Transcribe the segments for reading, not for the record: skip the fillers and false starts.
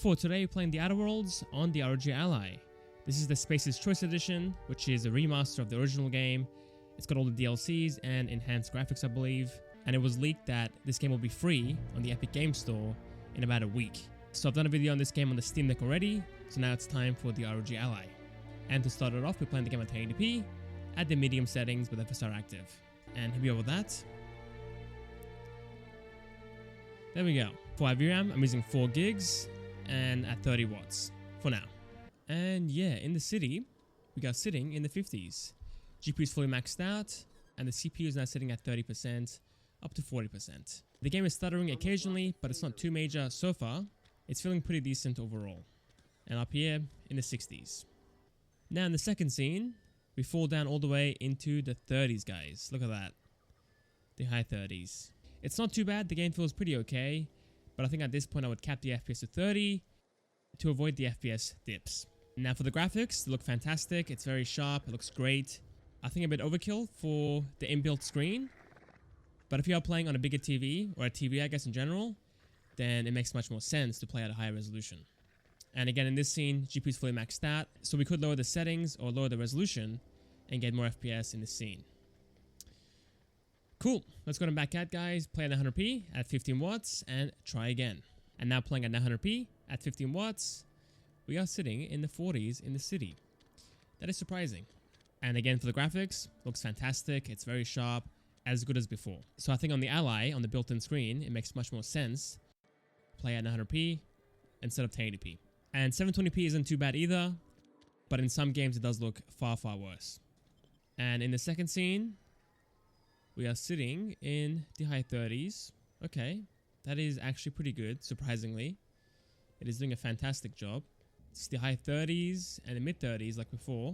For today, we're playing the Outer Worlds on the ROG Ally. This is the Space's Choice Edition, which is a remaster of the original game. It's got all the DLCs and enhanced graphics, I believe. And it was leaked that this game will be free on the Epic Games Store in about a week. So I've done a video on this game on the Steam Deck already, so now it's time for the ROG Ally. And to start it off, we're playing the game at 1080p, at the medium settings with FSR active. And here we go with that. There we go. For VRAM, I'm using 4 gigs and at 30 watts for now. And yeah, in the city, we got sitting in the 50s. GPU is fully maxed out, and the CPU is now sitting at 30%, up to 40%. The game is stuttering occasionally, but it's not too major so far. It's feeling pretty decent overall. And up here, in the 60s. Now in the second scene, we fall down all the way into the 30s, guys. Look at that. The high 30s. It's not too bad, the game feels pretty okay, but I think at this point I would cap the FPS to 30 to avoid the FPS dips. Now for the graphics, they look fantastic, it's very sharp, it looks great. I think a bit overkill for the inbuilt screen, but if you are playing on a bigger TV, or a TV I guess in general, then it makes much more sense to play at a higher resolution. And again in this scene, GPU is fully maxed out, so we could lower the settings or lower the resolution and get more FPS in this scene. Cool, let's go to back at guys, play at 900p at 15 watts and try again. And now playing at 900p at 15 watts, we are sitting in the 40s in the city. That is surprising. And again for the graphics, looks fantastic, it's very sharp, as good as before. So I think on the Ally, on the built-in screen, it makes much more sense to play at 900p instead of 1080p. And 720p isn't too bad either, but in some games it does look far, far worse. And in the second scene, we are sitting in the high 30s. Okay, that is actually pretty good, surprisingly. It is doing a fantastic job. It's the high 30s and the mid 30s like before,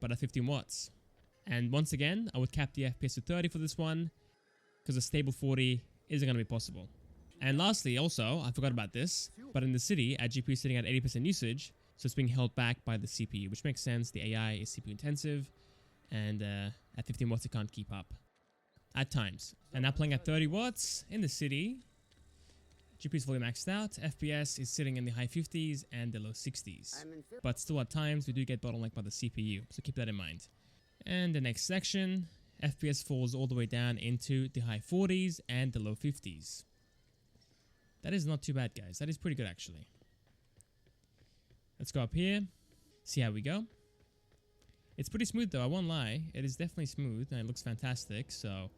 but at 15 watts. And once again, I would cap the FPS to 30 for this one, because a stable 40 isn't going to be possible. And lastly, also, I forgot about this, but in the city, our GPU is sitting at 80% usage, so it's being held back by the CPU, which makes sense. The AI is CPU intensive, and at 15 watts it can't keep up at times. And now playing at 30 watts in the city, GPU is fully maxed out, FPS is sitting in the high 50s and the low 60s, but still at times we do get bottlenecked by the CPU, so keep that in mind. And the next section, FPS falls all the way down into the high 40s and the low 50s. That is not too bad, guys. That is pretty good actually. Let's go up here, see how we go. It's pretty smooth though, I won't lie. It is definitely smooth and it looks fantastic. So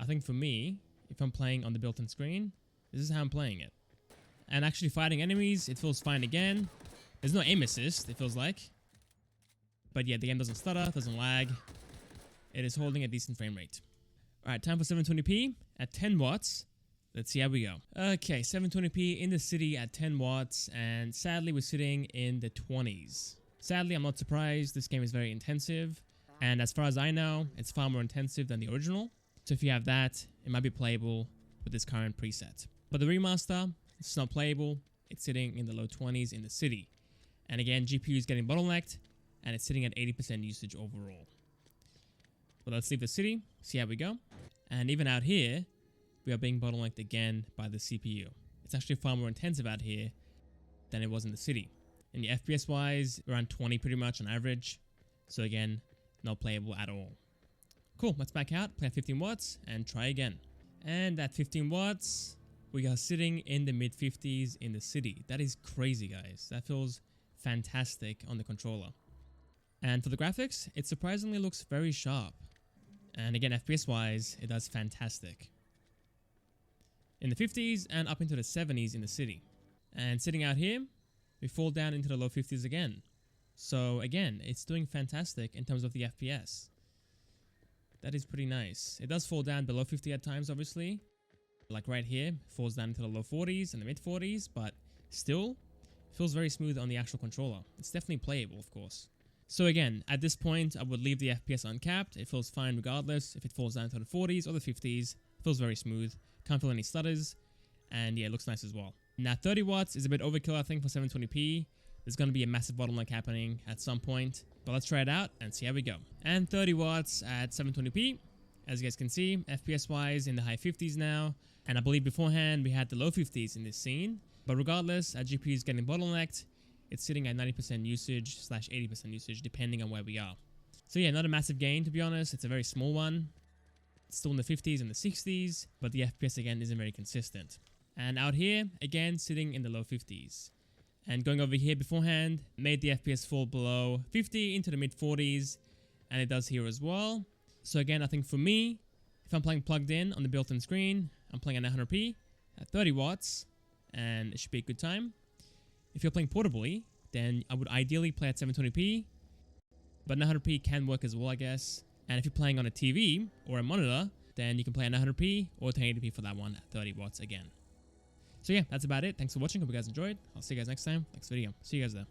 I think for me, if I'm playing on the built-in screen, this is how I'm playing it. And actually fighting enemies, it feels fine again. There's no aim assist, it feels like. But yeah, the game doesn't stutter, doesn't lag. It is holding a decent frame rate. Alright, time for 720p at 10 watts. Let's see how we go. Okay, 720p in the city at 10 watts, and sadly we're sitting in the 20s. Sadly, I'm not surprised, this game is very intensive, and as far as I know, it's far more intensive than the original. So if you have that, it might be playable with this current preset. But the remaster, it's not playable, it's sitting in the low 20s in the city. And again, GPU is getting bottlenecked, and it's sitting at 80% usage overall. But let's leave the city, see how we go. And even out here, we are being bottlenecked again by the CPU. It's actually far more intensive out here than it was in the city. And the FPS wise, around 20 pretty much on average. So again, not playable at all. Cool, let's back out, play at 15 watts and try again. And at 15 watts, we are sitting in the mid 50s in the city. That is crazy, guys. That feels fantastic on the controller. And for the graphics, it surprisingly looks very sharp. And again, FPS wise, it does fantastic. In the 50s and up into the 70s in the city. And sitting out here, we fall down into the low 50s again. So again, it's doing fantastic in terms of the FPS. That is pretty nice. It does fall down below 50 at times, obviously. Like right here, falls down into the low 40s and the mid 40s, but still feels very smooth on the actual controller. It's definitely playable, of course. So again, at this point, I would leave the FPS uncapped. It feels fine regardless if it falls down to the 40s or the 50s. It feels very smooth. Can't feel any stutters. And yeah, it looks nice as well. Now 30 watts is a bit overkill I think for 720p. There's going to be a massive bottleneck happening at some point. But let's try it out and see how we go. And 30 watts at 720p. As you guys can see, FPS wise in the high 50s now. And I believe beforehand we had the low 50s in this scene. But regardless, our GPU is getting bottlenecked. It's sitting at 90% usage / 80% usage depending on where we are. So yeah, not a massive gain to be honest. It's a very small one. It's still in the 50s and the 60s, but the FPS again isn't very consistent. And out here, again, sitting in the low 50s. And going over here beforehand, made the FPS fall below 50 into the mid 40s, and it does here as well. So again, I think for me, if I'm playing plugged in on the built-in screen, I'm playing at 900p at 30 watts, and it should be a good time. If you're playing portably, then I would ideally play at 720p, but 900p can work as well, I guess. And if you're playing on a TV or a monitor, then you can play at 900p or 1080p for that one at 30 watts again. So yeah, that's about it. Thanks for watching. Hope you guys enjoyed. I'll see you guys next time. Next video. See you guys there.